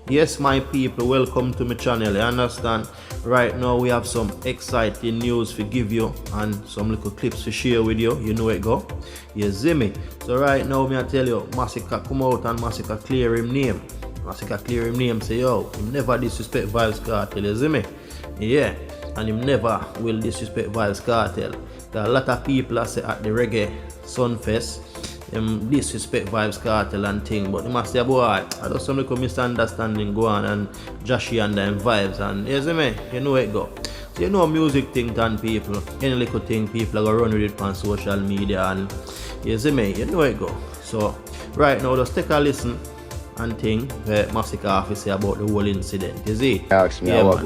Yes, my people, welcome to my channel. You understand? Right now, we have some exciting news to give you and some little clips to share with you. You know it go. You see me? So right now, me I tell you, Masicka come out and Masicka clear him name. Masicka clear him name. Say yo, him never disrespect Vybz Kartel. You see me? Yeah, and him never will disrespect Vybz Kartel. There are a lot of people that say at the Reggae Sumfest, disrespect Vybz Kartel and thing, but you must say, boy, I do some little misunderstanding go on and Joshy and them Vybz, and you see me, you know it go. So you know music thing done people, any little thing people are gonna run with it on social media, and you see me, you know it go. So right now just take a listen and think where Masicka have to say about the whole incident, you see? Ask me yeah, what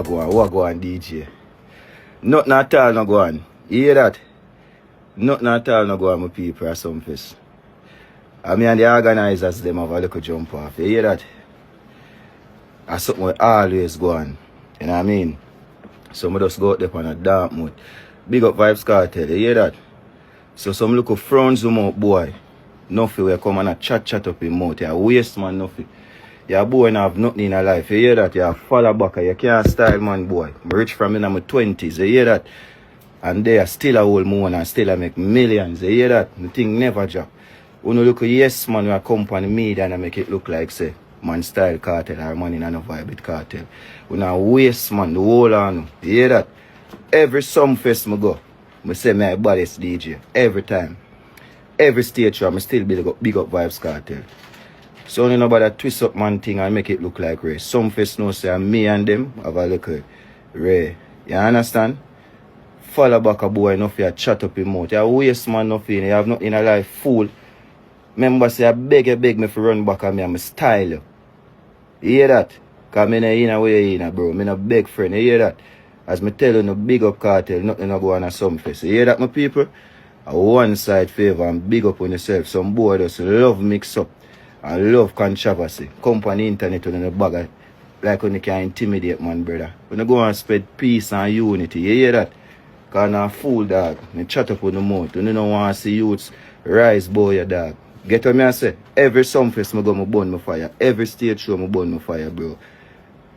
go on DJ. Nothing at all no go on. You hear that? Nothing at all no go on my people at Sumfest. I mean, and the organizers them have a little jump off. You hear that? That's something we always go on. You know what I mean? So I just go out there on a dark mood. Big up Vybz Kartel, you hear that? So some little frowns zoom out boy. Nothing will come and a chat up in mouth. You waste man nothing. You boy and have nothing in your life. You hear that? You fall back. You can't style man boy. I'm rich from in my 20s. You hear that? And they are still a whole moon and still I make millions. You hear that? The thing never drop. When you look at yes man who accompany media and I make it look like say man style cartel or man in a vibe with cartel. When I waste man the whole on. You hear that? Every Sumfest I go, I say my baddest DJ. Every time. Every stage show I still big up Vybz Kartel. So you know about that twist up man thing and make it look like Ray. Sumfest no say me and them have a little Ray. You understand? Follow back a boy enough you chat up him mouth. You waste man nothing. You have nothing in a life fool. Remember say I beg me for run back at me and me style you. You hear that? Cause me no in a way in bro. Me no beg friend. You hear that? As me tell you no big up Kartel, nothing no go on a Sumfest. You hear that my people? A one side favor and big up on yourself. Some boy just love mix up and love controversy. Company internet on the bag like when you can intimidate man brother. When you go and spread peace and unity. You hear that? Cause I'm a fool dog. Me chat up on the mouth. You don't want to see youths rise boy your dog. Get what me I say? Every Sumfest I go I burn my fire. Every stage show I burn my fire, bro.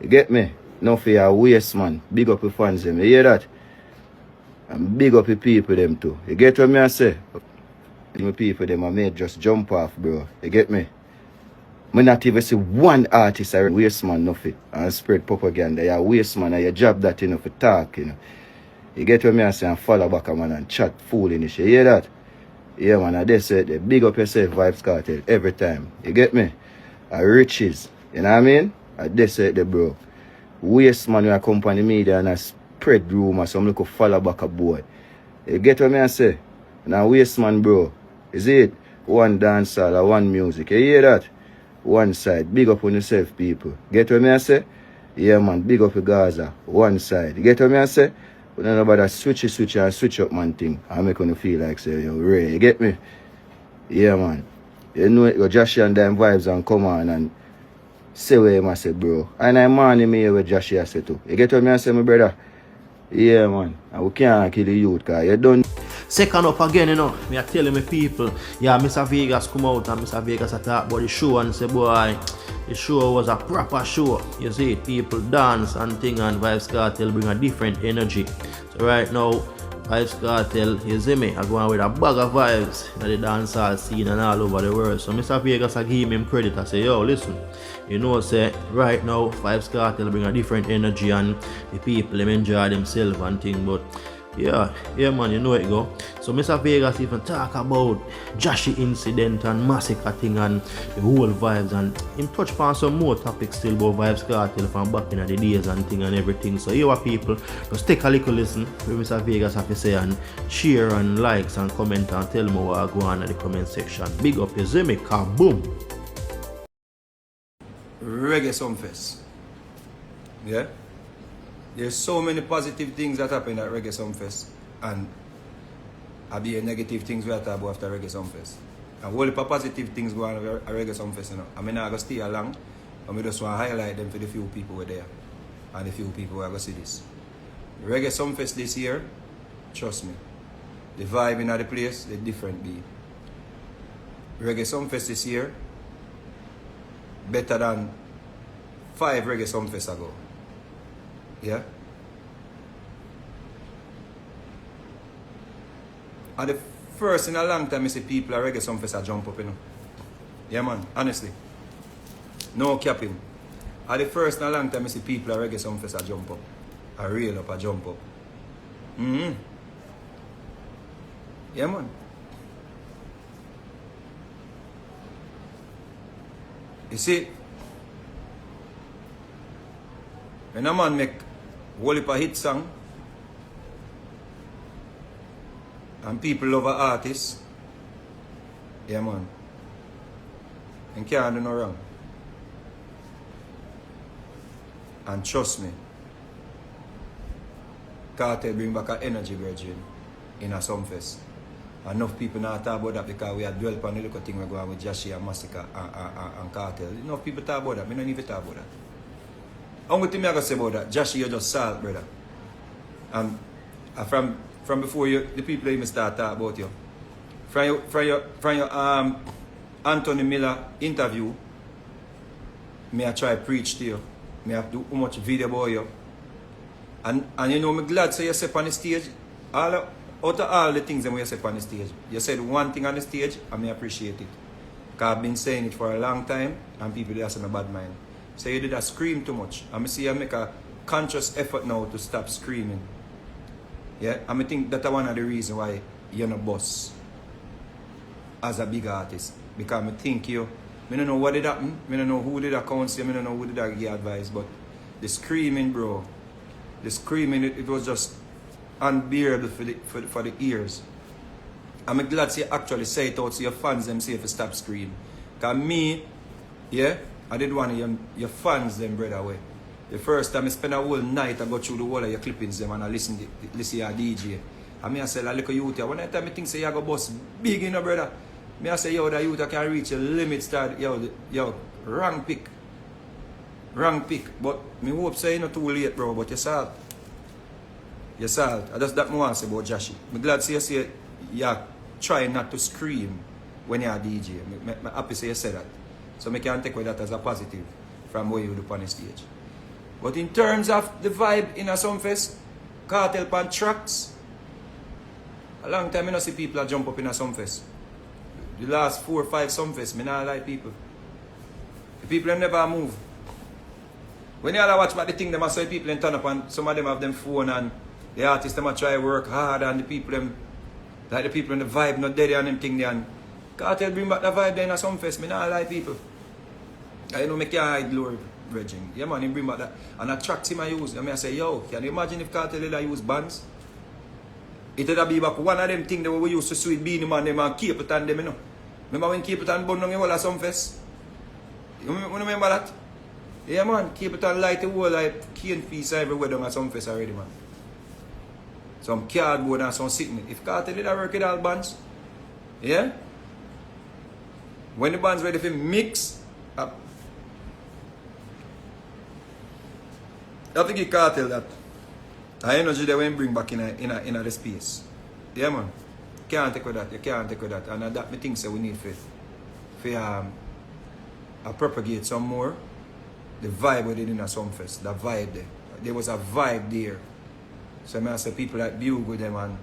You get me? No fear waste man. Big up your fans them. You hear that? And big up your people them too. You get what me I say? My people them I made just jump off, bro. You get me? Me not even see one artist I waste man nothing and spread propaganda. You waste man and your job that you know for talk, you know. You get what me I say and follow back a man and chat foolish. You hear that? Yeah man, I just said big up yourself Vybz Kartel every time. You get me? Riches. You know what I mean? I just said bro. Waste man who accompany media and I spread rumors some little follow back a boy. You get what me I say? Now waste man bro. Is it? One dancehall or one music. You hear that? One side. Big up on yourself people. Get what me I say? Yeah man, big up your Gaza. One side. You get what me I say? We don't know about that switch up man thing. I make you feel like say, yo, Ray, you get me? Yeah man. You know it, go Joshy and them Vybz and come on and say what you say, bro. And I'm money me with Joshy I say too. You get what me I say, my brother? Yeah man. And we can't kill the youth cause you done. Second up again, you know, me I tell my people, yeah, Mr. Vegas come out and Mr. Vegas talk about the show and say, boy, the show was a proper show. You see, people dance and thing and Vybz Kartel bring a different energy. So right now, Vybz Kartel, you see me, I go on with a bag of vibes in the dancehall scene and all over the world. So Mr. Vegas I give him credit. I say, yo, listen, you know, say right now Vybz Kartel bring a different energy and the people them enjoy themselves and thing, but yeah man, you know it go. So Mr. Vegas even talk about Joshy incident and Masicka thing and the whole vibes, and him touch upon some more topics still about Vybz Kartel from back in the days and thing and everything. So you people just take a little listen what Mr. Vegas have to say and share and likes and comment and tell me what I go on in the comment section. Big up your Zimmy, kaboom. Reggae Sumfest. Yeah? There's so many positive things that happen at Reggae Sumfest, and I'll be negative things we have to talk about after Reggae Sumfest. And whole heap of positive things go on at Reggae Sumfest, you know. I mean, I'm going to stay along, and we just want to highlight them for the few people who are there, and the few people who are going to see this. Reggae Sumfest this year, trust me, the vibe in the place, the different be. Reggae Sumfest this year, better than 5 Reggae Sumfest ago. Yeah? And the first in a long time I see people at Reggae Sumfest a jump up, you know. Yeah, man, honestly. No capping. At the first in a long time I see people at Reggae Sumfest a jump up. A reel up, a jump up. Yeah, man. You see, when a man make whole heap of hit song and people love an artist, yeah, man, and can't do no wrong. And trust me, Kartel bring back an energy, virgin, in a Sumfest. Enough people not talk about that because we have dwelt on the little thing we're going with Jashi and Masicka and Kartel. Enough people talk about that. I don't even talk about that. Only thing I can say about that, Jashi, you're just salt, brother. And from before you, the people even start talking about you. From your Anthony Miller interview, me I try preach to you. Me have do too much video about you. And you know, I'm glad say you step on the stage. Out of all the things that you said on the stage, you said one thing on the stage, and I appreciate it. Because I've been saying it for a long time, and people are saying a bad mind. So you did a scream too much. And I see you make a conscious effort now to stop screaming. Yeah? And I think that's one of the reasons why you're not boss as a big artist. Because I think I don't know what did happen, I don't know who did account you, I don't know who did I give advice, but the screaming, bro, the screaming, it was just unbearable for the ears. I'm glad you actually say it out so your fans them say if you stop screaming. Because me, yeah, I did one of your fans them, brother, away. The first time I spend a whole night I go through the whole of your clippings them and I listen to your DJ. And I say, I look at youth here. When I time I think say you go boss big, you know, brother. I say, yo, the youth can reach a limit start, yo, wrong pick. Wrong pick. But me hope say not too late, bro, but you salt. You salt. That's that I want to say about Jashi. I'm glad to see you try not to scream when you're a DJ. I'm happy to you say that. So I can take away that as a positive from what you do on the stage. But in terms of the vibe in a Sumfest, Kartel pan tracks, a long time I don't see people jump up in a Sumfest. The last 4 or 5 Sumfest, I don't like people. The people have never move. When you all watch about the thing, them say people turn up and some of them have them phone and the artists them try work hard and the people them, like the people in the vibe not dead and them thing there. And Kartel bring back the vibe there in a Sumfest. I don't like people. I know I can't hide glory, Virgin. Yeah man, he bring back that. And the tracks him I use. I say, yo, can you imagine if Kartel did use bands? It would be back one of them things that we used to sweet Beanie Man them and Capleton them, you know. Remember when Capleton burned down the whole of Sumfest? You remember that? Yeah man, Capleton light the whole like cane piece everywhere down at Sumfest already, man. Some cardboard and some sitting. If Kartel did work with all bands, yeah? When the band's ready to mix up, I have to give Kartel that. The energy they will bring back in the space. Yeah, man. You can't take with that. You can't take with that. And that me think so we need to propagate some more. The vibe within in a Sumfest. The vibe there. There was a vibe there. So I say people like bugle them and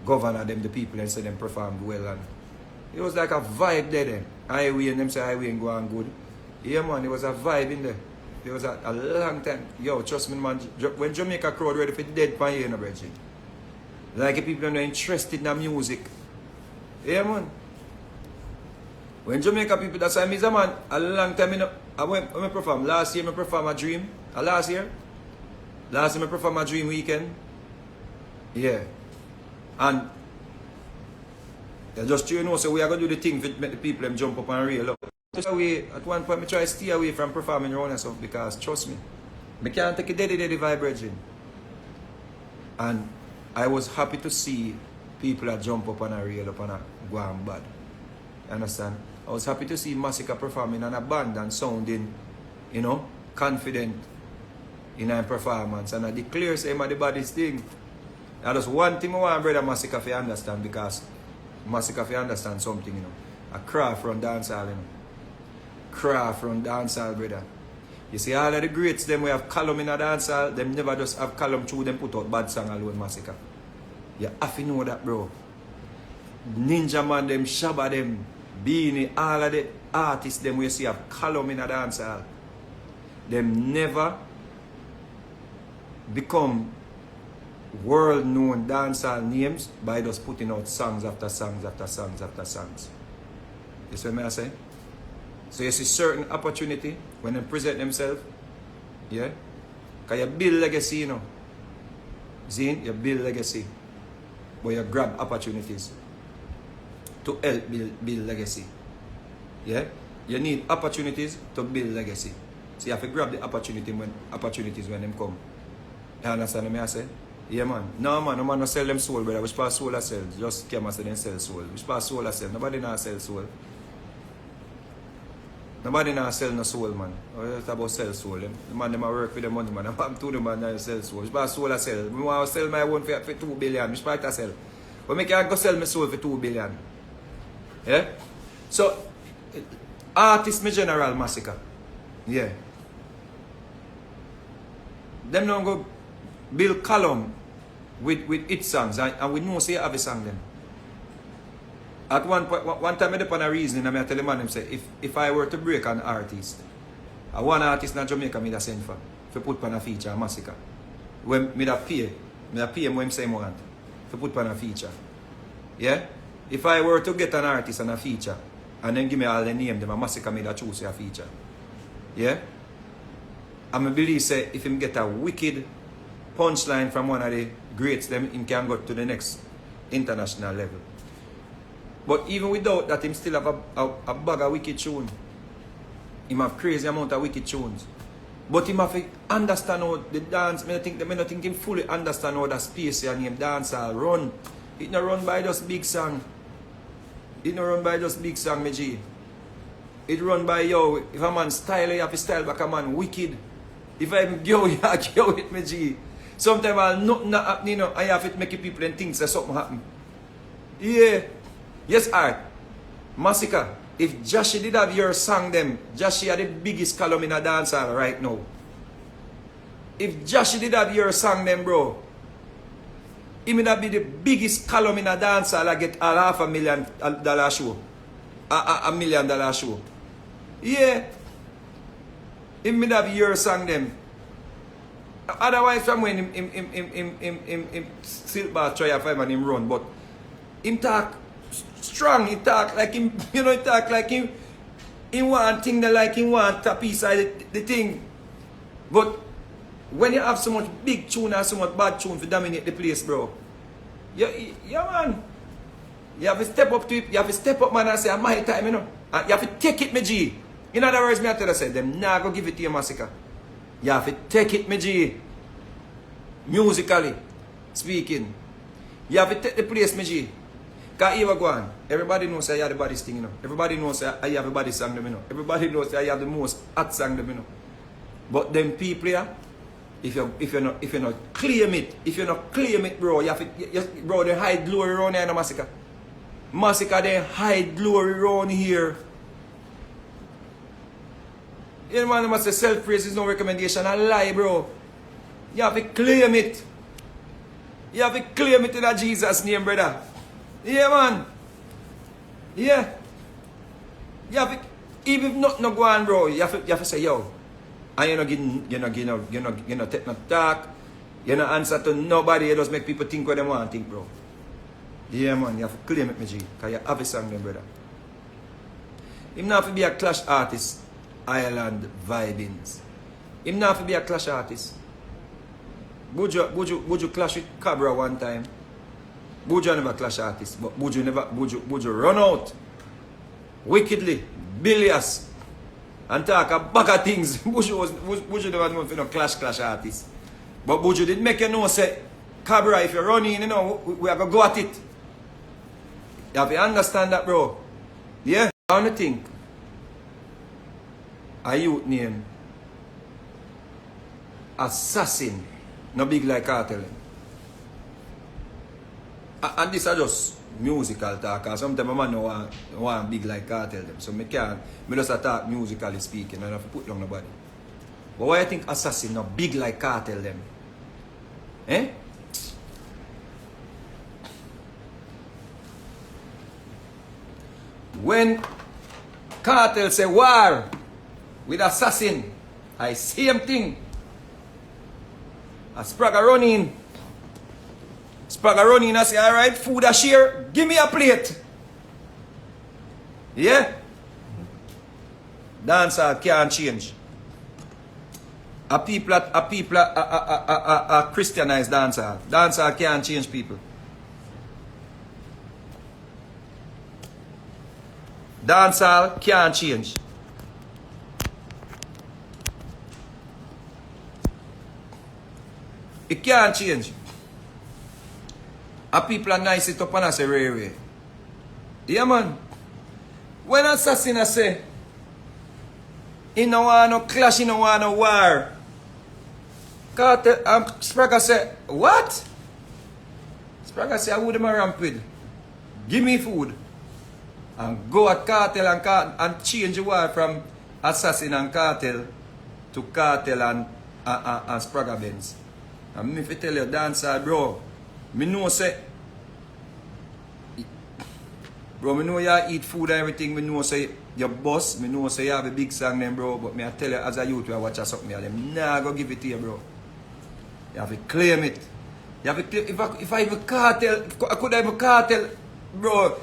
governor them, the people, and say them performed well. And it was like a vibe there then. Highway and them say highway and go on good. Yeah, man. There was a vibe in there. There was a long time. Yo, trust me, man. When Jamaica crowd ready for dead pan here, you know, Reggie. Like if people are not interested in the music. Yeah, man. When Jamaica people, that's why I'm a man. A long time, you know, when I perform. Last year, I performed a dream. Last year, I performed a dream weekend. Yeah. And just you know, so we are going to do the thing to make the people them jump up and reel up. At one point, I try to stay away from performing around and stuff because, trust me, I can't take a daddy vibe, and I was happy to see people that jump up and reel up and go on bad. You understand? I was happy to see Masicka performing in a band and sounding, you know, confident in her performance. And I declare say the baddest thing. That is one thing I want brother Masicka to understand because Masicka to understand something, you know. A craft from dancehall, you know. Craft from dancehall, brother. You see all of the greats, them we have column in a dancehall, them never just have column through them put out bad song alone, Masicka. You have to know that, bro. Ninja Man, them, Shabba, them, Beanie, all of the artists, them we see have column in a dancehall. Them never become world-known dancehall names by just putting out songs after songs after songs after songs. You see what I say? So you see certain opportunity when they present themselves, yeah? Because you build legacy, you know. Zine, you build legacy. But you grab opportunities to help build legacy. Yeah? You need opportunities to build legacy. So you have to grab the opportunities when them come. You understand what I say? Yeah, man. No, man. No man no sell them soul, brother. Which part soul I sell? Just came and say they sell soul. Which part soul I sell? Nobody now sell soul. Nobody now sell no soul, man. It's about sell soul. The man them work with the money, man. I'm to the man now sell soul. Which part soul I sell? I want to sell my own for 2 billion. Which part I sell? But I can't go sell my soul for 2 billion. Yeah? So, artists in general, Masicka. Yeah. Them don't go build column with its songs, and we know say you have a song then. At one time I did on a reasoning, and I tell the man, say, if I were to break an artist, one artist in Jamaica me da send for put on a feature, Masicka. When me da pay him when say want to put on a feature. Yeah? If I were to get an artist on a feature, and then give me all the name, then Masicka me da choose a feature. Yeah? And I believe say if him get a wicked punchline from one of the greats, then him can go to the next international level. But even without that, him still have a bag of wicked tune. Him have crazy amount of wicked tunes. But him have to understand how the dance, I don't think him fully understand how the space and him dancehall run. It not run by just big song. It not run by just big song, my G. It run by, yo, if a man style, you have to style back a man wicked. If I'm yo, you have to go with me, G. Sometimes I'll not happen, you know, I have to make people and think that something happen. Yeah. Yes, Art. Masicka, if Jashi did have your song, them, Jashi had the biggest column in a dancehall right now. If Jashi did have your song, them, bro, he would be the biggest column in a dancehall. I get a $500,000 show. $1 million show. Yeah. He would have your song, them. Otherwise, from when him still bad try to find and him run, but him talk strong, he talk like him, you know, he talk like him want thing that like him want a piece of the thing. But when you have so much big tune and so much bad tune to dominate the place, bro, yeah, man, you have to step up to it, you have to step up, man, and say, my time, you know, and you have to take it, my G. In other words, me I tell you, say, them nah go give it to you, Masicka. You have to take it, my G. Musically speaking. You have to take the place, my G. Because even go on, everybody knows I have the baddest thing, you know. Everybody knows I have the baddest song, you know. Everybody knows I have the most hot song, you know. But them people here, if you not claim it, bro, you have to, bro, they hide glory around here, no, Masicka. Masicka, they hide glory around here. You know, man, must say self-praise is no recommendation. I lie, bro. You have to claim it. You have to claim it in a Jesus name, brother. Yeah, man. Yeah. You have to, even if nothing no go on, bro, you have to say, yo. And you're not take no talk. You not answer to nobody. You just make people think what they want to think, bro. Yeah, man. You have to claim it, my G. Because you have a song, then, brother. Him not have to be a clash artist. Ireland vibings. Him not have to be a clash artist. Would you clash with Cabra one time? Buju never clash artist, but Buju run out wickedly, bilious, and talk a bag of things. Buju never known for no clash artist. But Buju did make you know, say, Cabra, if you're running, you know, we are going to go at it. You have to understand that, bro. Yeah? I don't think a youth name Assassin, no big like Kartel. And this is just musical talk, because sometimes a man no want big like Kartel them. So I just talk musically speaking, and I have to put down nobody. But why you think Assassin not big like Kartel them? Eh? When Kartel say war with Assassin, I same thing. A Spragga run in. Spragga run in and say, alright, food a share, give me a plate. Yeah? Dancehall can't change. A Christianized dancehall. Dancehall can't change people. Dancehall can't change. It can't change. A people are nice it up and I say railway. Yeah man. When Assassin I say he no want no clash, he no want no war. Kartel Spragga say, what? Spragga say I wouldn't ramp with. Give me food. And go at Kartel and change the war from Assassin and Kartel to Kartel and Spragga Benz. And me if I tell you dancehall, bro, me know say, bro, me know you eat food and everything, me know say your boss, me know say you have a big song then, bro, but me I tell you as a youth, you watch a something, them nah go give it to you, bro. You have to claim it. You have to claim, if I even Kartel, if I could have a Kartel, bro,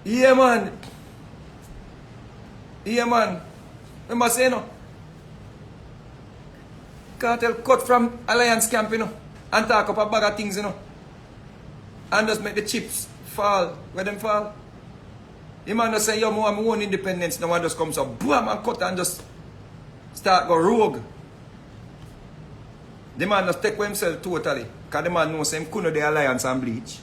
yeah man. Yeah man. Remember say no? Kartel cut from Alliance camp, you know, and talk up a bag of things, you know, and just make the chips fall where them fall. The man just say, yo, I want my own independence. Now one just comes up, boom, and cut and just start go rogue. The man just take himself totally, because the man knows him couldn't the Alliance and bleach.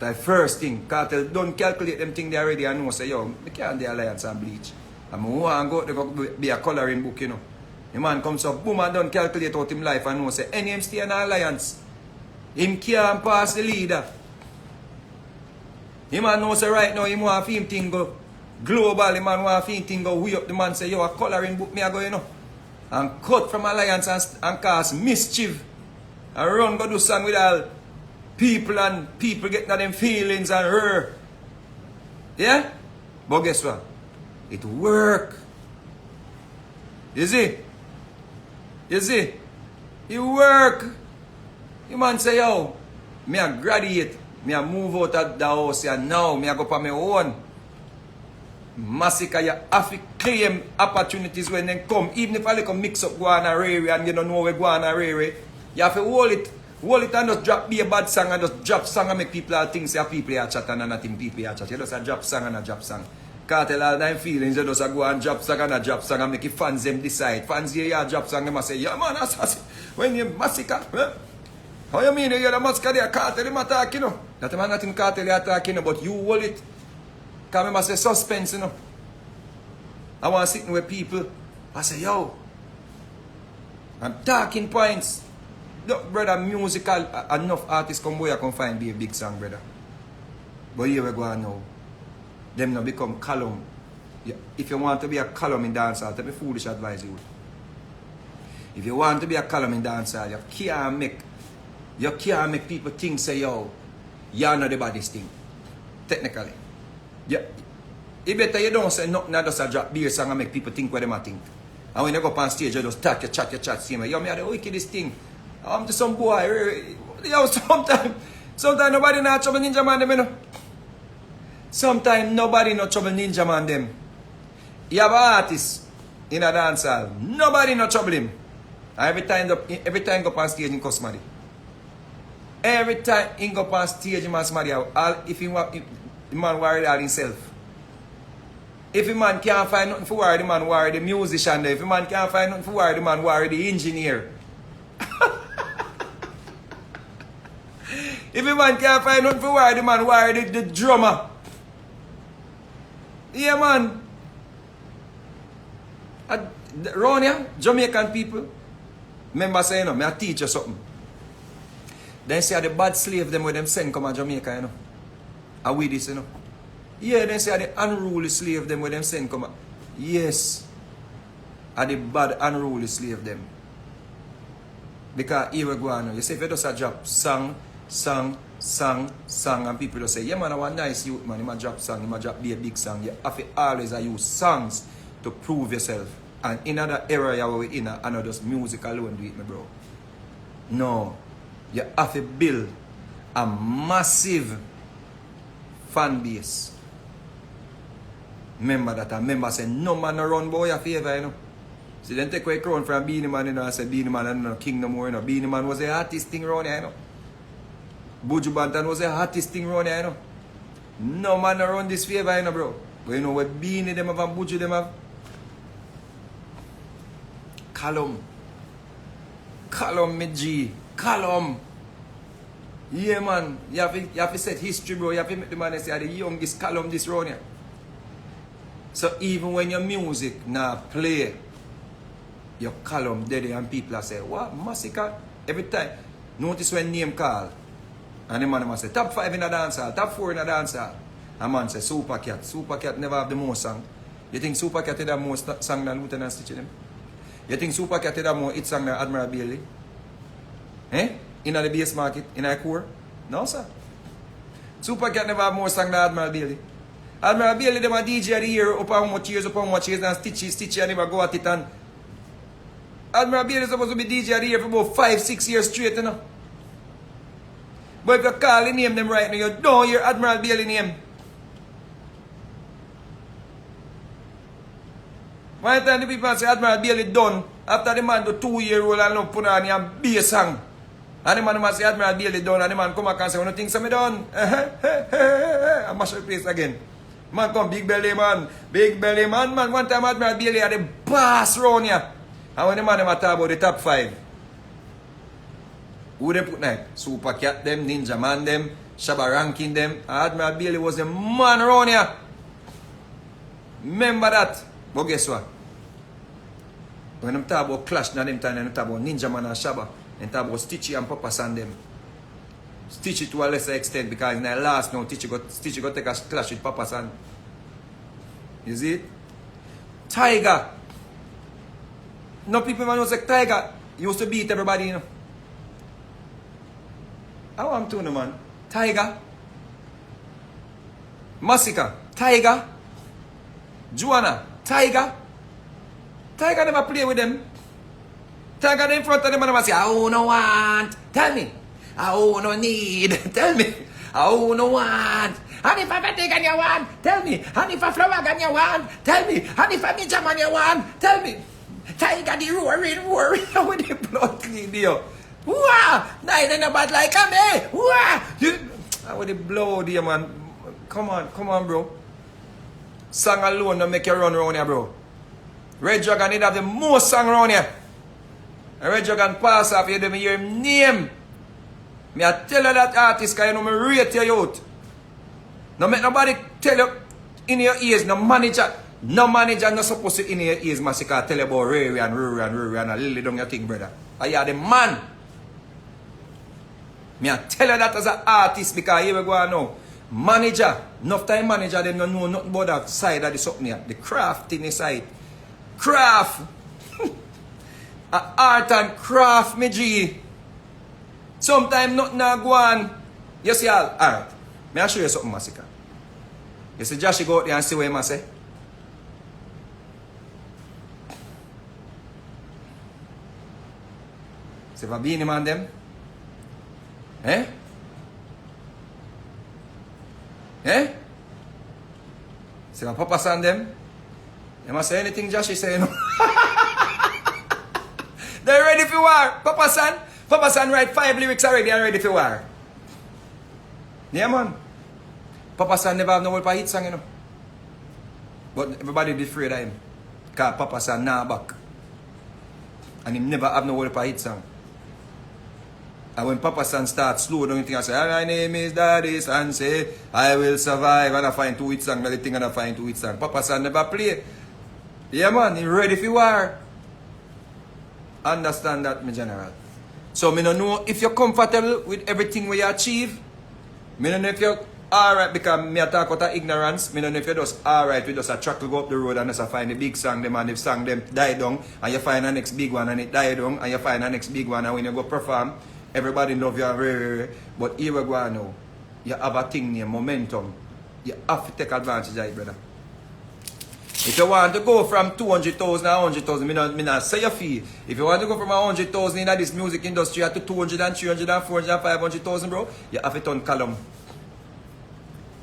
The first thing, Kartel don't calculate them thing they already and know say, yo, I can't the Alliance and bleach. And I want to go be a coloring book, you know. The man comes up, boom, and don't calculate out him life and know say, any him stay in Alliance, him can't pass the leader. The man knows say right now, him want him thing go global, the man want him thing go way up. The man say, yo, a coloring book me I go, you know. And cut from Alliance and cause mischief. And run go do song with all people and people getting them feelings and her. Yeah? But guess what? It work. You see? You see? It work. The man say, yo, me a graduate. Me a move out of the house and now me a go for my own. Masicka, you have to claim opportunities when they come. Even if I like a mix up go on a rare and you don't know where go on a rare, you have to hold it and just drop be a bad song and just drop song and make people all think say people are chatting and nothing people are chatting. You just a drop song and a drop song. Can't tell all them feelings, you just go and drop song and a drop song and make the fans them decide. Fans hear you drop song, they must say, yeah man, Assassin, when you Masicka, eh? How you mean you hear the Masicka there? Kartel him attack, you know. That man not in Kartel attack, you know, but you hold it. Because I must say suspense, you know. I want to sit with people. I say, yo, I'm talking points. Look, brother, musical, enough artists come where I can find be a big song, brother. But here we go on now. Them now become column. Yeah. If you want to be a column in dancehall, take me foolish advice you. If you want to be a column in dancehall, you can't make people think, say, yo, you're not the baddest thing. Technically. Yeah. It better you don't say nothing that just a drop beer song and make people think what they might think. And when you go up on stage, you just talk, you chat, see me. Yo, me are the wickedest thing. I'm just some boy. Yo, sometimes nobody not trouble Ninja Man them, you know. Sometimes nobody not trouble Ninja Man them. You have an artist in a dancehall. Nobody not trouble him. And every time go up on stage, he costs money. Every time he go up on stage, he must marry. If he want, the man worry all himself. If a man can't find nothing for worry, the man worry the musician there. If a man can't find nothing for worry, the man worry the engineer. If a man can't find nothing for worry, the man worry the drummer. Yeah, man. Around here, Jamaican people, remember saying, you know, I teach you something. Then say the bad slave them where them send come to Jamaica, you know. Are we this, you know? Yeah, then say the unruly slave them where them send come. Yes. are the bad unruly slave them. Because here we go on. You say if you just a drop song, and people just say, yeah man, I want nice youth man, you might drop song, you might drop be a big song. You have to always use songs to prove yourself. And in another area where we're in, I know just music alone do it, me bro. No. You have to build a massive fan base. Remember that. And remember say, no man no run boy a favor, you know. See, then take away crown from Beanie Man, you know, and say Beanie Man and no king no more, you know. Beanie Man was the hottest thing around here, you know. Buju Banton was the hottest thing around here, you know. No man no run this favor, you know, bro. But you know what Beanie them have and Buju them have? Callum, me G. Callum. Yeah, man. You have to set history, bro. You have to make the man say, the youngest Callum this round here. So even when your music now play, your Callum dead and people are say, what? Masicka? Every time. Notice when name call. And the man must say, top 5 in a dancehall, top 4 in a dancehall. And man say, Super Cat. Super Cat never have the most song. You think Super Cat had more song than Lieutenant Stitch them? You think Super Cat had more hit song than Admiral Bailey? Eh? In the base market, in a core? No, sir. Super Cat never have more song than Admiral Bailey. Admiral Bailey, them a DJ of the year, upon how much years, and Stitchy, and never go at it. And Admiral Bailey is supposed to be DJ of the year for about 5-6 years straight, you know. But if you call the name them right now, you don't hear Admiral Bailey name. One time the people say Admiral Bailey done, after the man do 2-year-old and now put on a bass song. And the man must say Admiral Bailey done, and the man come back and say, "One thing say me done." I mash the place again. Man come, big belly man, man. One time Admiral Bailey had the boss round here. And when the man talk about the top 5, who they put like Super Cat them, Ninja Man them, Shabba Ranking them, Admiral Bailey was the man around here. Remember that. But guess what? When them talk about Clash now them time, them talk about Ninja Man and Shabba, and talk about Stitchy and Papa San them. Stitchy to a lesser extent because in the last now Stitchy got take a clash with Papa San. You see it? Tiger. No people know say Tiger used to beat everybody, you know. I want to know, man. Tiger. Masicka. Tiger. Joanna. Tiger. Tiger never play with them. Tiger in front of them and I say, I don't want. Tell me. I don't need. Tell me. I don't want. And if I take on you want, tell me. And if I flower on you want, tell me. And if I meet jam on you want, tell me. Tiger the roaring with the blood clean there. Wah! Nine and a bad like a me. Wah! I with the blood there, man. Come on, bro. Song alone don't make you run around here, bro. Red Dragon need have the most song around here. And Red Dragon pass off, you don't hear him name. Me I tell you that artist, because you know me rate you out. No make nobody tell you in your ears, no manager not supposed to in your ears, Masicka, tell you about Rary and a Lily down your thing, brother. I are the man. Me I tell you that as an artist, because here we go now. Manager, enough time manager, they don't know nothing about that side of the something here. The craft in the side. Craft. Art and craft, me G. Sometimes nothing go on. You see all? Alright. May I show you something, Masicka? You see Josh go out there and see what he must say? See if I be in him and them? Eh? Eh? See if I Papa San them? You must say anything Josh is saying. They're ready for war. Papa San write 5 lyrics already and ready for war. Yeah, man. Papa San never have no word for hit song, you know. But everybody be afraid of him. Because Papa San now back. And him never have no word for hit song. And when Papa San starts slow down, you think I say, my name is Daddy San, say, I will survive. And I find 2 hit song, the thing and I find 2 hit song. Papa San never play. Yeah, man, he ready for war. Understand that, my general. So, I don't know if you're comfortable with everything we achieve. I don't know if you're alright, because me talk about ignorance, me don't know if you just alright, we just a truck go up the road and just a find the big song them and the song them die down, and you find the next big one and it die down, and you find the next big one, and when you go perform, everybody love you, but here we go now. You have a thing named momentum. You have to take advantage of it, brother. If you want to go from 200,000 to 100,000, me not say your fee. If you want to go from 100,000 in this music industry to 200 300 400 500,000, bro, you have to turn column.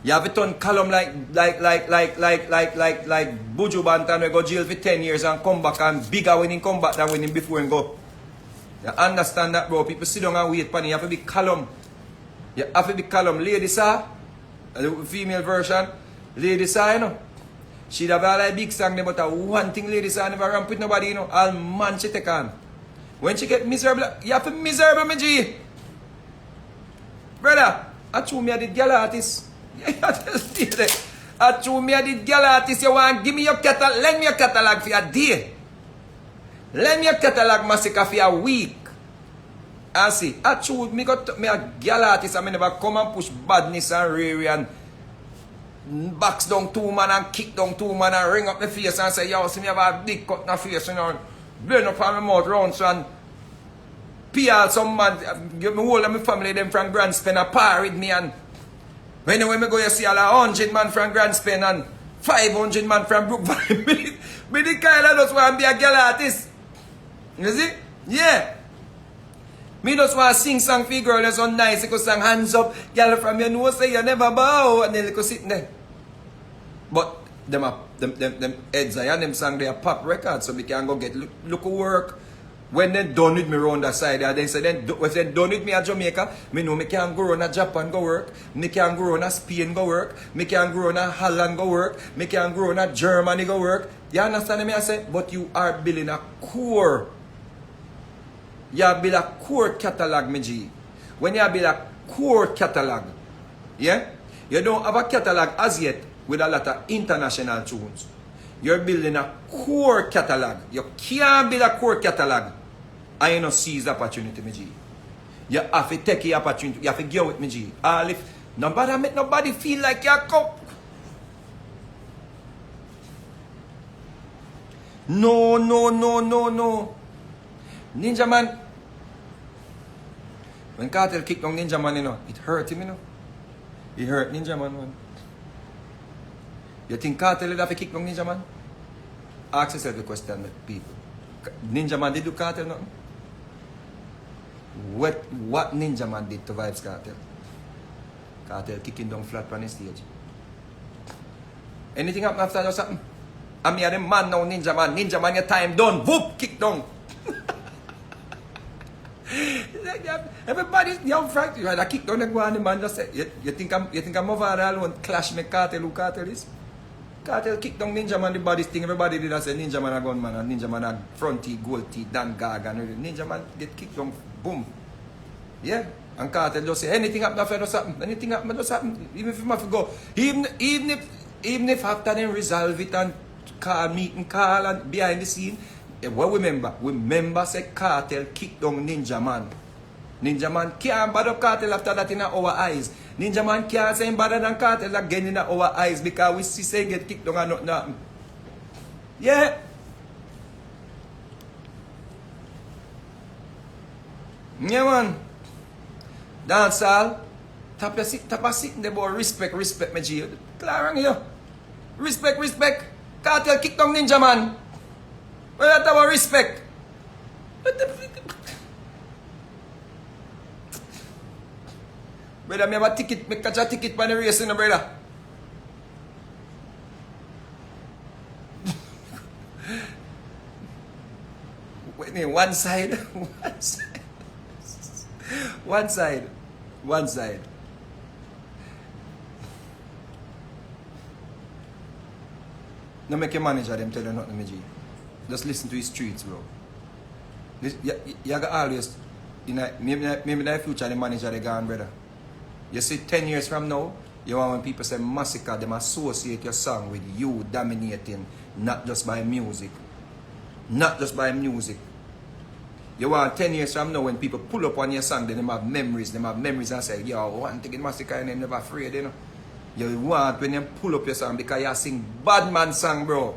You have to turn column like Buju Banton we go jail for 10 years and come back and bigger when he come back than when him before and go. You understand that, bro? People sit down and wait for you. You have to be column. You have to be column. Ladies are, the female version, ladies are, you know. She'd have all like big song there, but one thing ladies are never ramp with nobody, you know. All man she take on. When she get miserable, you have to be miserable, my G. Brother, I told me I did girl artist. I told me I did girl artist. You want give me your catalog, lend me your catalog for a day. Lend me your catalog, Masicka, for a week. I see. I told me got me a girl artist. I never come and push badness and rare and box down 2 man and kick down 2 man and ring up the face and say, yo, see me have a big cut in the face, you know, blowing up on my mouth round so and PR some man, give me whole of my family them from Grand Spain a par with me and when me go you see all 100 man from Grand Spain and 500 man from Brook Valley, me the kind of just want to be a girl artist. You see? Yeah. Me just want to sing song for girl that's so nice, you could sing hands up, girl from your nose say you never bow, and then you could sit there. But them heads and them song they are pop records, so we can go get look work. When they done with me around that side, they say then if they done with me at Jamaica, me know me can go around Japan go work, me can go around Spain go work, me can go around Holland go work, me can go around Germany go work. You understand me? I say, but you are building a core. You build a core catalog, my G. When you build a core catalog, yeah, you don't have a catalog as yet with a lot of international tunes. You're building a core catalog. You can't build a core catalog and you don't seize the opportunity, my G. You have to take the opportunity. You have to go with me, G. All if nobody make nobody feel like you're cup. No. Ninja Man. When Kartel kicked on Ninja Man, you know, it hurt him, you know. It hurt Ninja Man. You think Kartel would have to kick on Ninja Man? Ask yourself the question, people. Ninja Man did do Kartel nothing? What Ninja Man did to Vybz Kartel? Kartel kicking down flat on the stage. Anything happen after that or something? I mean, the man now, Ninja Man. Ninja Man, your time done. Whoop, kick down. Everybody, young Frank, you had a kick down and go on the man just say, you think I'm over there alone, clash me Kartel, who Kartel is? Kartel kick down Ninja Man, the baddest thing, everybody did say Ninja Man a gunman, and Ninja Man a front teeth, gold teeth, Dan Gag, and Ninja Man get kicked down, boom. Yeah, and Kartel just say, anything happen after does happen, anything happen does happen, even if you have to go, even if after them resolve it and meet and call and behind the scene, well, remember say Kartel kick down Ninja Man. Ninja Man can't bother Kartel after that in our eyes. Ninja Man can't say better than Kartel again in our eyes because we see say get kicked down and nothing. Yeah. Yeah, man. Dancehall. Tap a seat in the boy. Respect, my G. Clear on you. Respect. Kartel kick down Ninja Man. Well, that's our respect. Brother, me have a ticket, me catch a ticket for the race, you know, brother. Wait, one side. Now make your manager them tell you nothing, G. Just listen to his streets, bro. You got always, maybe in the future, the manager they gone, brother. You see, 10 years from now, you want when people say Masicka, them associate your song with you dominating, not just by music. Not just by music. You want 10 years from now, when people pull up on your song, then they have memories and say, yo, one thing in Masicka and they never afraid, you know. You want when you pull up your song because you sing bad man song, bro.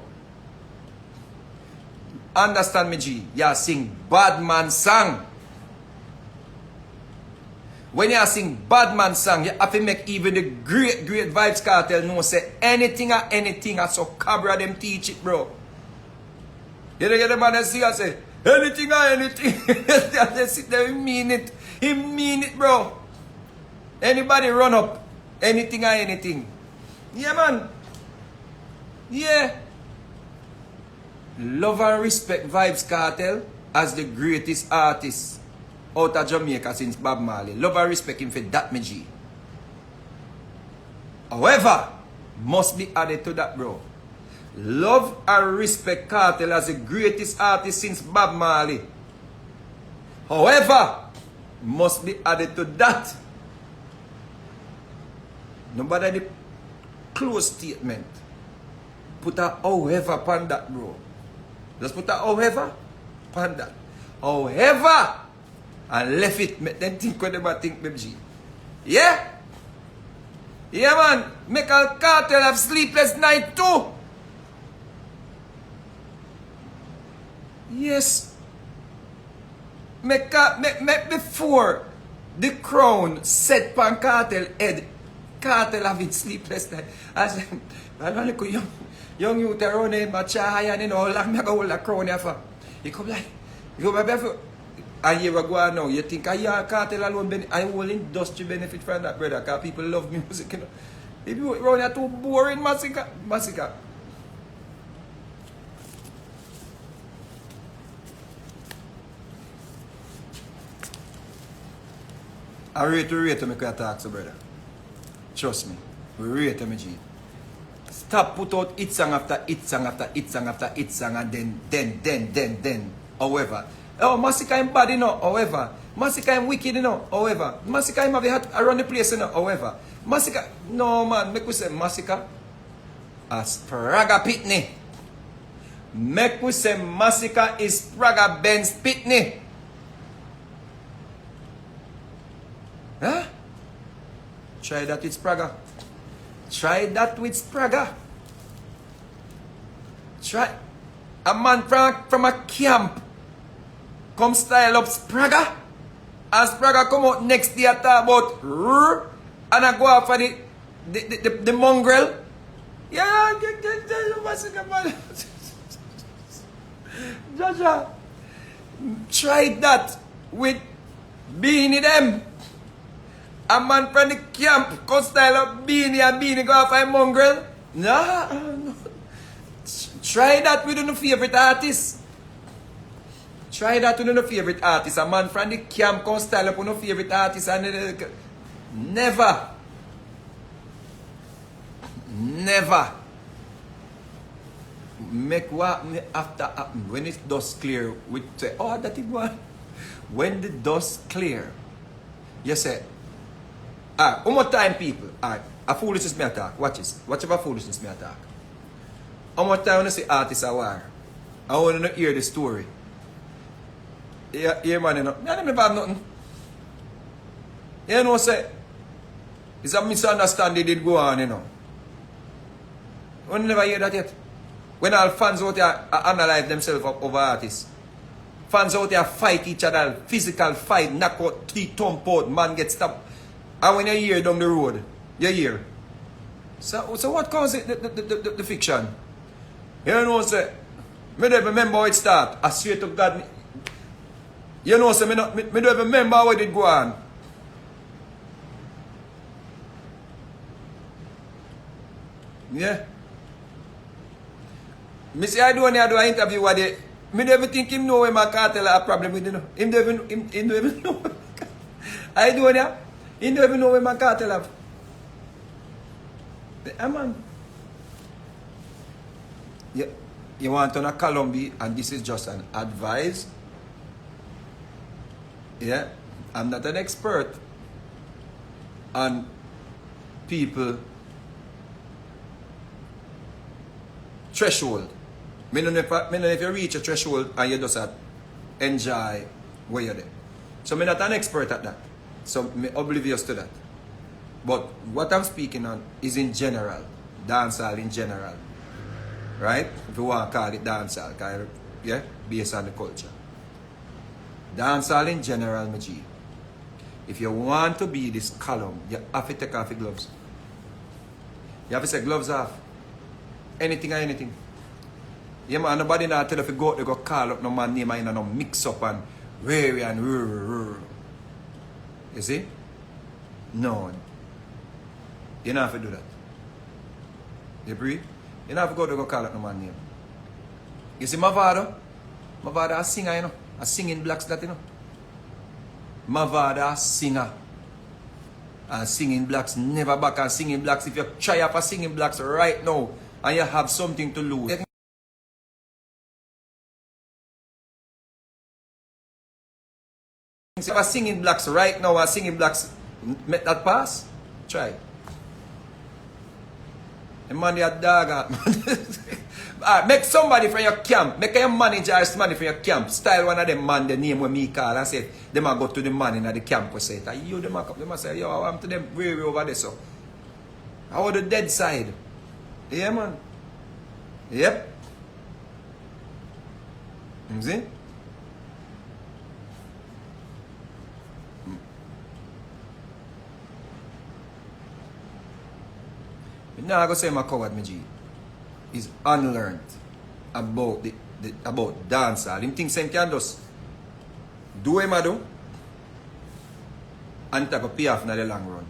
Understand me, G? You sing bad man song. When you sing bad man song, you have to make even the great Vybz Kartel know say anything so cabra them teach it, bro. You know the man that see and say anything. They sit there, he mean it. He mean it, bro. Anybody run up anything. Yeah, man. Yeah. Love and respect Vybz Kartel as the greatest artist out of Jamaica since Bob Marley. Love and respect him for that, me G. However, must be added to that, bro. Love and respect Kartel as the greatest artist since Bob Marley. However, must be added to that. Nobody the close statement. Put a however upon that, bro. Just put a however upon that. However, and left it, make them think what they think, baby. Yeah? Yeah, man. Make a Kartel have sleepless night too. Yes. Make before the crown set pan Kartel head, Kartel have it sleepless night. As I don't know, young youth around in my chaya and all like me go hold a crown here. You come like, you go back. And you go now, you think I Kartel alone, I will industry benefit from that, brother, because people love music, you know. If you run here too boring, Masicka. I rate me can talk, so brother. Trust me. We rate me, G. Stop put out hit song after hit song after hit song after hit song and then. However, oh, Masicka him bad, you know. However, Masicka him wicked, you know. However, Masicka him have a hat around the place, you know. However, Masicka, no man, make we say Masicka as Praga Pitney. Make we say Masicka is Praga Benz Pitney. Huh? Try that with Praga. Try that with Praga. Try a man from a camp. Come style up Spraga. As Spraga come out next day talk about and I go out for the mongrel. Yeah, Jaja. Try that with Beanie them. A man from the camp come style up Beanie and Beanie go out for a mongrel. No. Try that with your favorite artist. Try that with your favorite artist. A man from the camp can style up on your favorite artist and never. Make what after happen. When it's dust clear, we say, oh, that is one. When the dust clear, you say, one more time, people. A foolishness me attack. Watch this. Whatever foolishness me attack. How much time you say artists are war? I want to hear the story. Yeah, man, you know. I don't have nothing. You know, say, it's a misunderstanding did go on, you know. You never hear that yet. When all fans out there analyze themselves over artists. Fans out there fight each other, physical fight, knock out, teeth, thump out, man get stabbed. And when you hear down the road, you hear. So what causes the fiction? You know, say, me don't remember how it start. I swear to God, you know, say, me don't remember how it did go on. Yeah. Me say I do an interview with it. Me don't even think him know when my Kartel have a problem with, you know. Him don't even know. I do it. He don't even know when my Kartel have. Man. Yeah. You want to know Colombia, and this is just an advice. Yeah. I'm not an expert on people threshold. I don't know if you reach a threshold and you just enjoy where you're there. So I'm not an expert at that. So I'm oblivious to that. But what I'm speaking on is in general. Dancehall in general. Right? If you want to call it dancehall, yeah? Based on the culture. Dancehall in general, my G. If you want to be this column, you have to take off your gloves. You have to say gloves off. Anything or anything. Yeah, man, nobody now tell you if you go out, they go call up no man name and no mix up and rare and rrr. You see? No. You don't have to do that. You breathe? You don't have to go to go call up no man name. You see my father a singer, you know. A singing blacks that, you know. My father a singer. And singing blacks never back and singing blacks. If you try up a singing blacks right now and you have something to lose. If a singing blacks right now and singing blacks make that pass, try. The man they a dog out, man. Make somebody from your camp, make your manager or somebody from your camp, style one of them man, the name when me call and say, them a go to the man in the camp and say it. And you them a come, them a say, yo, I'm to them way over there so. I want the dead side. Yeah, man. Yep. You see? Now I go say my coward, my G, is unlearned about about dancehall. Him think same can just do him a do and type of pay off in the long run.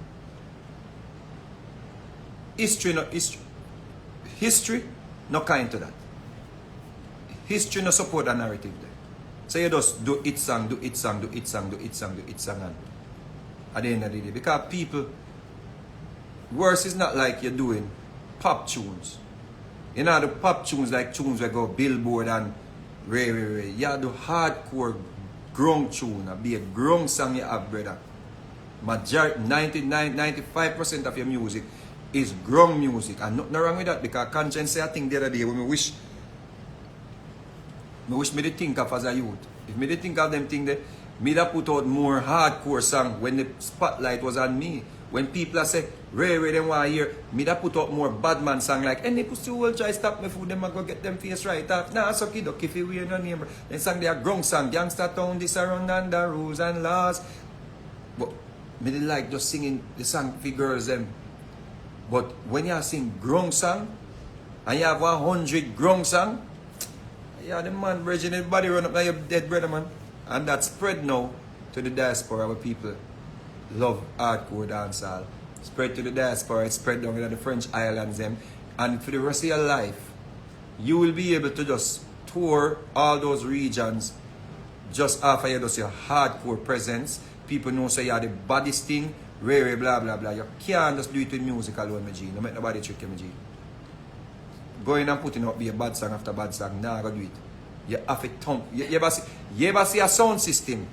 History no kind to that. History no support that narrative there. So you just do it song, do it song, do it song, do it song, do it song and at the end of the day. Because people, worse is not like you're doing pop tunes. You know the pop tunes like tunes that go Billboard and Ray. You do hardcore grung tune, be a grung song you have, brother. Majority 95% of your music is grung music. And nothing wrong with that because Conscience say a thing the other day when me wish me to think of as a youth. If me to think of them thing there, me da put out more hardcore song when the spotlight was on me. When people say, Ray, them want to hear, me da put out more bad man song like, any pussy will try stop me food, them a go get them face right off. Nah, so kid, if you wear no name. Then song they are grung song, Gangsta Town, this around under rules and laws. But me dey like just singing the song for girls them. But when you sing grung song, and you have 100 grung song, yeah, the man, bridging everybody run up now your dead brother, man. And that spread now to the diaspora where people love hardcore dancehall. Spread to the diaspora, it spread down in the French islands them. And for the rest of your life, you will be able to just tour all those regions just after you does your hardcore presence. People know say you are the baddest thing, rare, blah blah blah. You can't just do it with music alone, my G. No make nobody trick you, my G. Going and putting up be a bad song after bad song, nah, go do it. You have a thump. You ever see a sound system?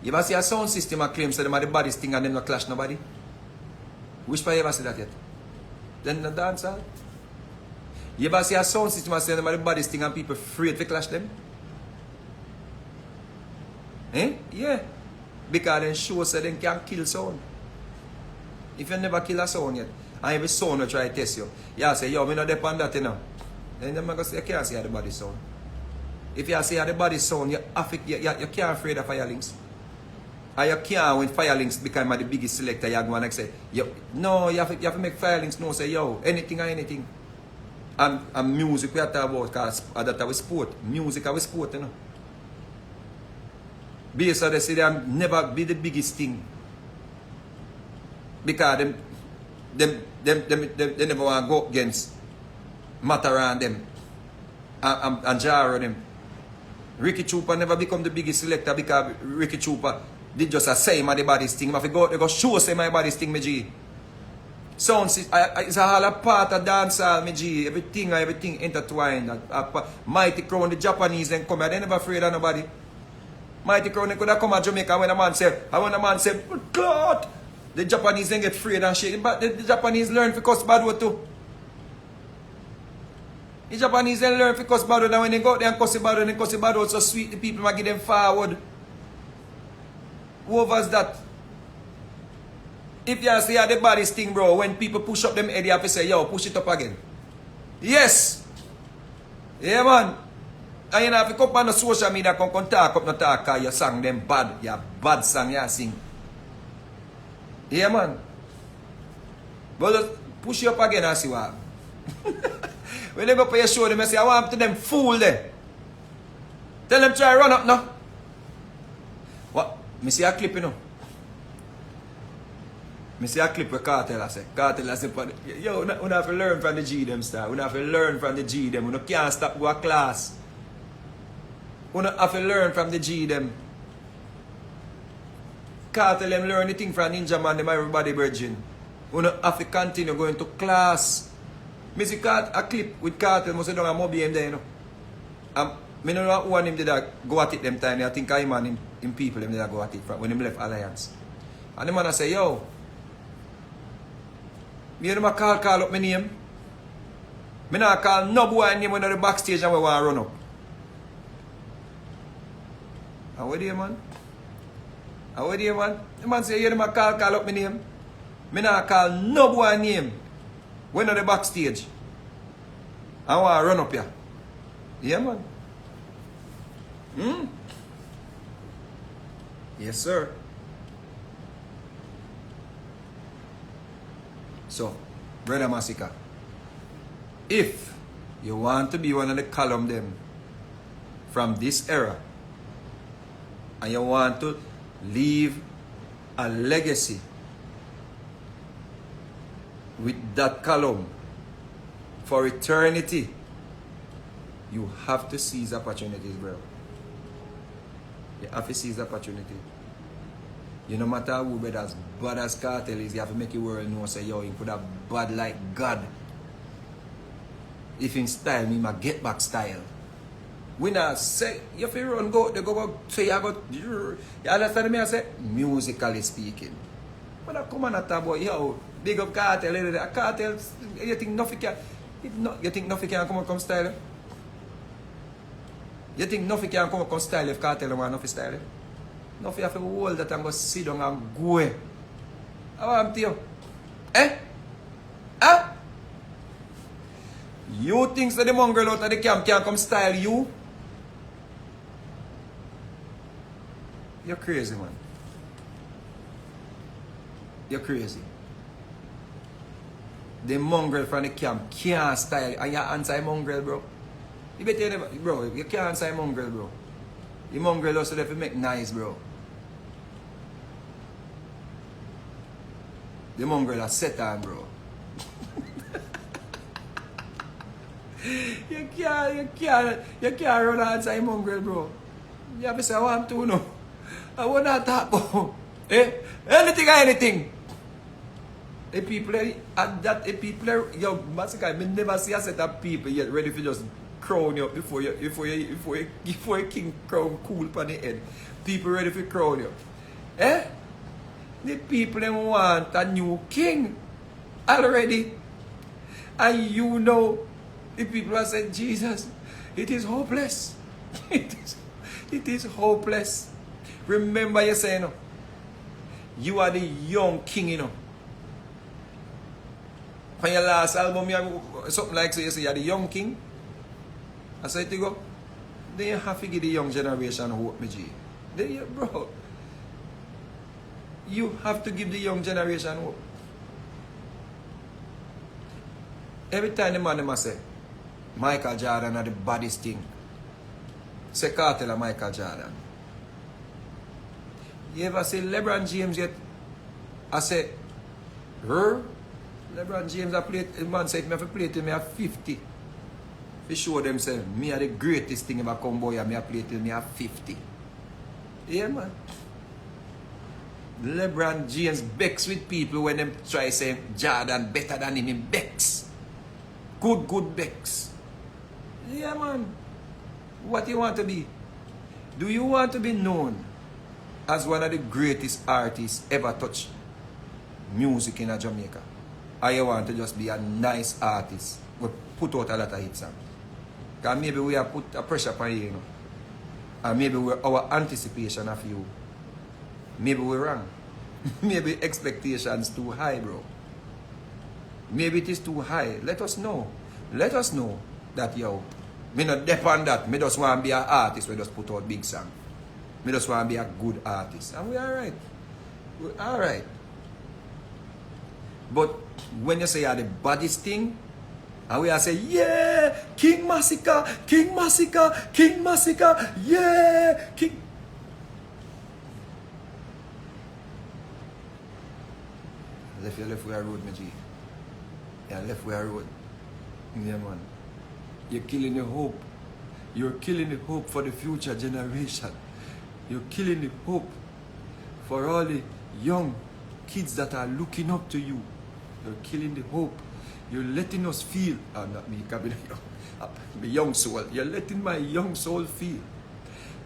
You ever see a sound system and claim say them are the baddest thing and them not clash nobody? Which part you ever see that yet? Then the dancehall? You ever see a sound system and say them are the baddest thing and people afraid to clash them? Eh? Yeah. Because then show say them can kill sound. If you never kill a sound yet, and every sound will try to test you, you say, yo, me not depend on that, you know. Then them go say, you can't see how the body sound. If you see how the body sound, you can't afraid of Firelinks. And you can't, when Firelinks become the biggest selector, you go and say, yo, no, you have to make Firelinks know, say, yo, anything or anything. And music we are talking about, because that our sport. Music our sport, you know. Based on they say they never be the biggest thing. Because they never want to go against Mataran them and Jaro them. Ricky Chupa never become the biggest selector because Ricky Chupa did just a say my baddest thing. If they go show say my baddest thing, my G. Sound it's a whole part of dancehall, my G. Everything intertwined. Mighty Crown, the Japanese then come here, they never afraid of nobody. Mighty Crown, they could have come to Jamaica when a man said, God, the Japanese then get afraid and shit. But the Japanese learn to cuss bad word too. The Japanese then learn to cuss bad word, and when they go out there and cuss bad word, and cuss bad word so sweet, the people might give them forward. Who was that? If you see the baddest thing, bro, when people push up them head, you have to say, yo, push it up again. Yes. Yeah, man. And you know, if you come on the social media, come talk up, no talk, cause your song them bad. Your bad song you sing. Yeah, man. But just push you up again and see what. When they go for your show, they say, I want to them fool there. Tell them try run up now. What? Me see a clip, you know. Me see a clip with Kartel, I say. Kartel, I say, yo, we have to learn from the G them style. We have to learn from the G them. We can't stop go to class. We have to learn from the G them. Kartel them learn anything from Ninja Man, them everybody virgin. We have to continue going to class. Me see a clip with Kartel, must have done a mobby him there, you know. I don't want him to go at it them time. I think I'm man in people him did go at it from when him left Alliance. And the man I say, yo, me and him call up my name. Me not call no boy name when the backstage and we want to run up. And where do you, man? And where do you, man? The man say, you know, call up my name. Me not call no boy name when the backstage. I want to run up here. Yeah, man. Yes, sir. So, Brother Masicka, if you want to be one of the column them from this era, and you want to leave a legacy with that column for eternity, you have to seize opportunities, bro. You have to seize opportunity. You no matter who, but as bad as Kartel is, you have to make your world know, say, yo, you put a bad like God. If in style, me my get back style. We not say, you have to run, go, they go back, say, you go, you understand me? I say, musically speaking. When I come on at that boy, yo, big up Kartel, Kartel, you think nothing can, you think nothing can come style? You think nothing can come style if Kartel want nothing style? Nothing have to hold that and go sit down and go. How am I you? Eh? Huh? You think that the mongrel out of the camp can come style you? You're crazy, man. You're crazy. The mongrel from the camp can't style you. And you're anti-mongrel, bro. You better never, bro, you can't answer a mongrel, bro. The mongrel also have to make nice, bro. The mongrel are set on, bro. you can't run answer a mongrel, bro. You have to say, I want to know. I want to talk about. Anything or anything. The people at that, the people, yo, Masicka, I never see a set of people yet ready to just crown you before you king crown cool on the head. People ready for crown you. The people them want a new king already. And you know the people have said, Jesus, it is hopeless. It is hopeless. Remember you saying, you know, you are the young king, you know. On your last album, you have something like so you say you're the young king. I said to go, then you have to give the young generation hope, my G. Then you, bro, you have to give the young generation hope. Every time the man must say, Michael Jordan are the baddest thing. Say Kartel are Michael Jordan. You ever say LeBron James yet? I say, her? LeBron James I played, the man said, I have to play till me at 50. To show them say, me are the greatest thing ever come boy and me I play till me at 50. Yeah, man. LeBron James begs with people when them try say Jordan better than him begs. Good begs. Yeah, man. What you want to be? Do you want to be known as one of the greatest artists ever touch music in Jamaica? Or you want to just be a nice artist who put out a lot of hits songs? Because maybe we have put a pressure upon you, you know. And maybe our anticipation of you, maybe we're wrong. Maybe expectations too high, bro. Maybe it is too high. Let us know. Let us know that, yo, me not depend that. Me just want to be an artist. We just put out big song. Me just want to be a good artist. And we alright. We alright. But when you say you're the baddest thing, and we are say, yeah, King Masicka, King Masicka, King Masicka, yeah, King. Left way road, my G. Yeah, left way road. Yeah, man. You're killing the hope. You're killing the hope for the future generation. You're killing the hope for all the young kids that are looking up to you. You're killing the hope. You're letting us feel, not me, my young soul. You're letting my young soul feel.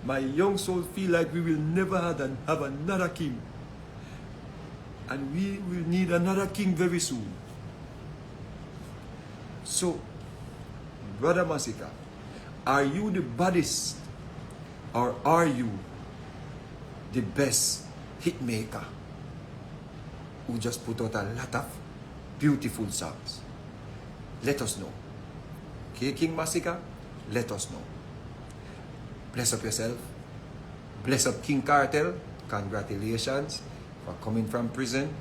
My young soul feel like we will never have another king. And we will need another king very soon. So, Brother Masicka, are you the baddest or are you the best hit maker who just put out a lot of beautiful songs? Let us know. Okay, King Masicka, let us know. Bless up yourself. Bless up King Kartel. Congratulations for coming from prison,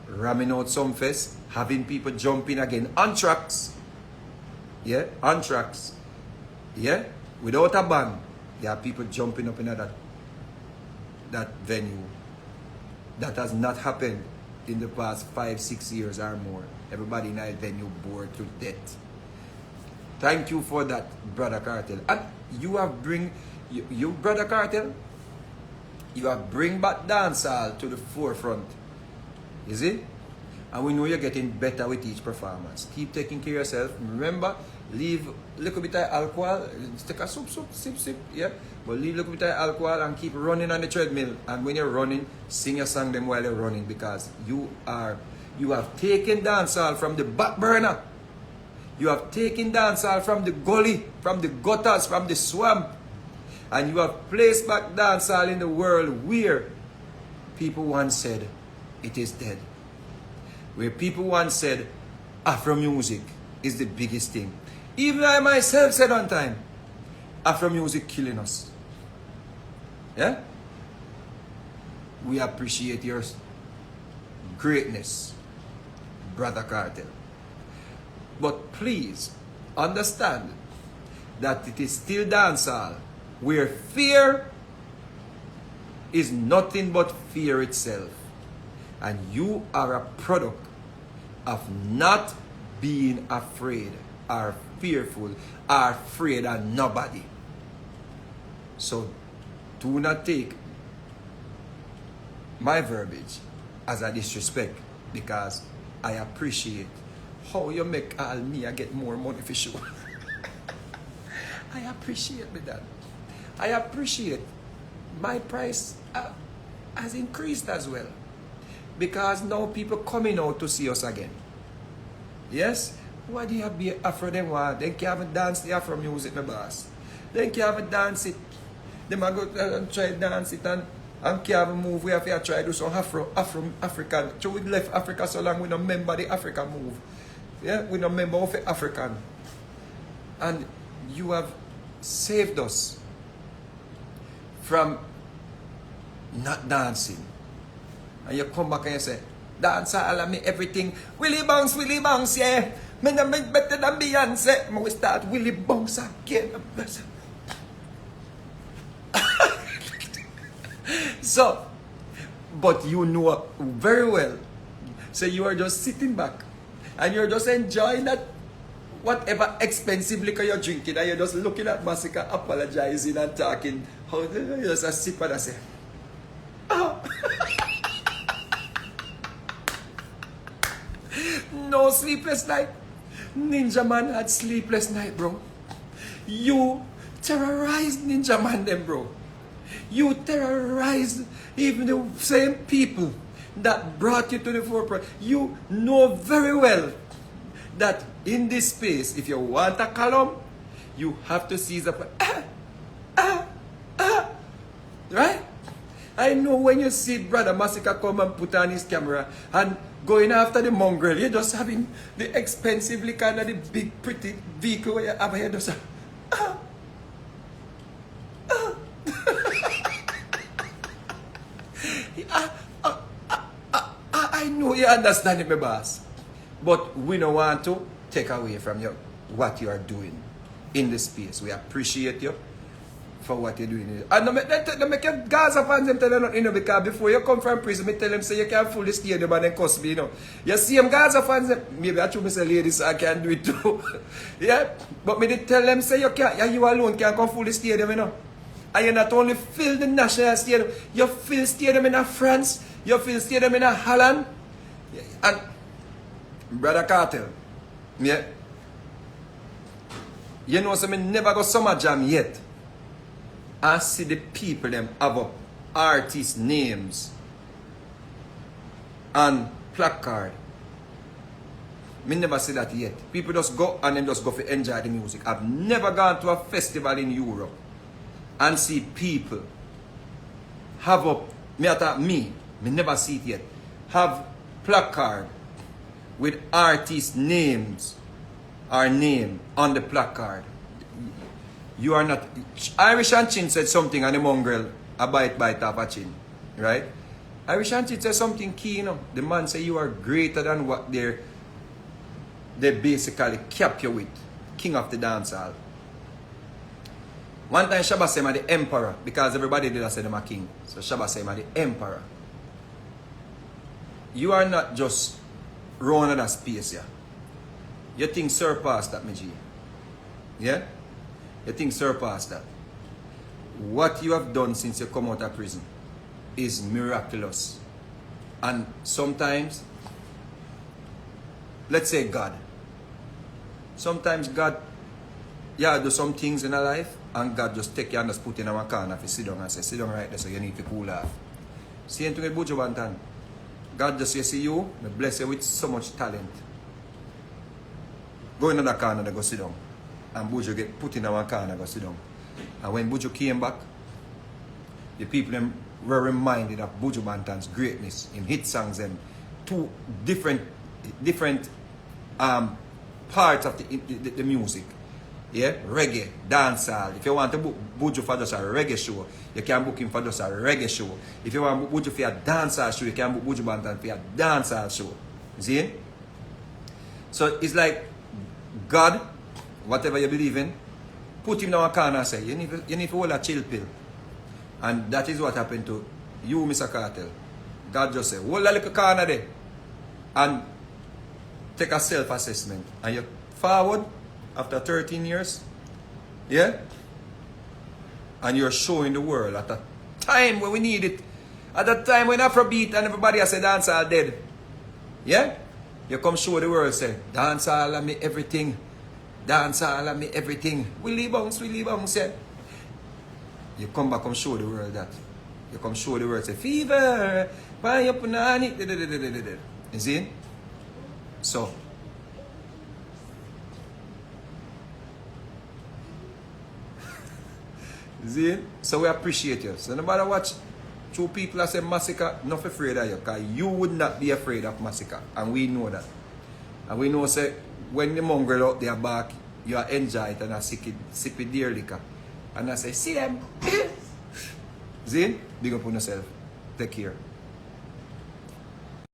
ramming out Sumfest, having people jumping again on tracks. Yeah, on tracks. Yeah, without a band. There are people jumping up in that venue. That has not happened in the past 5-6 years or more. Everybody in that venue bored to death. Thank you for that, Brother Kartel. And you have you Brother Kartel, you have bring back dancehall to the forefront. You see? And we know you're getting better with each performance. Keep taking care of yourself. Remember, leave a little bit of alcohol. Take a sip, yeah? But leave a little bit of alcohol and keep running on the treadmill. And when you're running, sing your song them while you're running, because you have taken dancehall from the back burner. You have taken dancehall from the gully, from the gutters, from the swamp. And you have placed back dancehall in the world where people once said it is dead. Where people once said Afro music is the biggest thing. Even I myself said one time, Afro music killing us. Yeah? We appreciate your greatness, Brother Kartel. But please understand that it is still dancehall where fear is nothing but fear itself. And you are a product of not being afraid or fearful or afraid of nobody. So do not take my verbiage as a disrespect, because I appreciate how you make all me I get more money for sure. I appreciate that. I appreciate my price has increased as well, because now people coming out to see us again. Yes? Why do you have to be Afro them? They can't dance the Afro music, my boss. They can't dance it. They might go and try dance it and can't move. We have to try to do some African. So we left Africa so long we don't remember the African move. Yeah? We don't remember of the African. And you have saved us from not dancing. And you come back and you say, dance all me everything. Willie Bounce, yeah. Me no make better than Beyonce. We start Willie Bounce again. So, but you know very well. So you are just sitting back and you're just enjoying that whatever expensive liquor you're drinking, and you're just looking at Masicka apologizing and talking. How you just a sip and I say, oh. No sleepless night. Ninja Man had sleepless night, bro. You terrorized Ninja Man them, bro. You terrorized even the same people that brought you to the forefront. You know very well that in this space, if you want a column, you have to seize up. Right? I know when you see Brother Masicka come and put on his camera and going after the mongrel, you're just having the expensively kind of the big pretty vehicle where you have here just I know you understand it, my boss. But we don't want to take away from you what you are doing in the space. We appreciate you for what you're doing. And don't make your Gaza fans them tell you nothing, you know, because before you come from prison, me tell them say you can't fool the stadium and then cuss me, you know. You see them Gaza fans, maybe I should say ladies, I can do it too. Yeah? But me they tell them say you can't, you alone can't come fool the stadium, you know. And you not only fill the national stadium, you fill stadium in France, you fill stadium in Holland. And Brother Kartel, yeah. You know, so me never go summer jam yet. I see the people them have up artist names and placard. Me never see that yet. People just go and then just go for enjoy the music. I've never gone to a festival in Europe and see people have up, me never see it yet, have placard with artist names or name on the placard. You are not. Irish and Chin said something and the mongrel a bite off a chin. Right? Irish and Chin said something key, you know. The man say you are greater than what they basically cap you with. King of the dancehall. One time Shabba said I'm the emperor because everybody did say I'm a king. So Shabba said I'm the emperor. You are not just running that space, yeah. You think surpass that, my G. Yeah? You think surpass that. What you have done since you come out of prison is miraculous. And sometimes, let's say God. Sometimes God, yeah, do some things in our life and God just take you and just put you in a corner if you sit down and say, sit down right there so you need to cool off. Same thing with Buju Banton. God just say, see you, I bless you with so much talent. Go in another corner and go sit down. And Buju get put in one corner and go sit down. And when Buju came back, the people them were reminded of Buju Banton's greatness in hit songs and two different parts of the music. Yeah, reggae, dancehall. If you want to book Buju for just a reggae show, you can book him for just a reggae show. If you want Buju for a dancehall show, you can book Buju Banton for a dancehall show. See? So it's like God, whatever you believe in, put him in a corner and say, you need to hold a chill pill. And that is what happened to you, Mr. Kartel. God just said, hold a little corner there and take a self-assessment. And you forward after 13 years, yeah? And you're showing the world at a time when we need it. At a time when Afrobeat and everybody has said dancehall dead. Yeah? You come show the world, say, dancehall and me everything. Dancehall and me everything. Willie bounce, yeah. You come back and show the world that. You come show the world, say, fever, buy up on it. You see? So, see? So we appreciate you. So no matter what two people that say Masicka, not afraid of you. Because you would not be afraid of Masicka. And we know that. And we know say when the mongrel out there back, you are enjoy it and I sip it dear liquor. And I say, see them. See? Big up on yourself. Take care.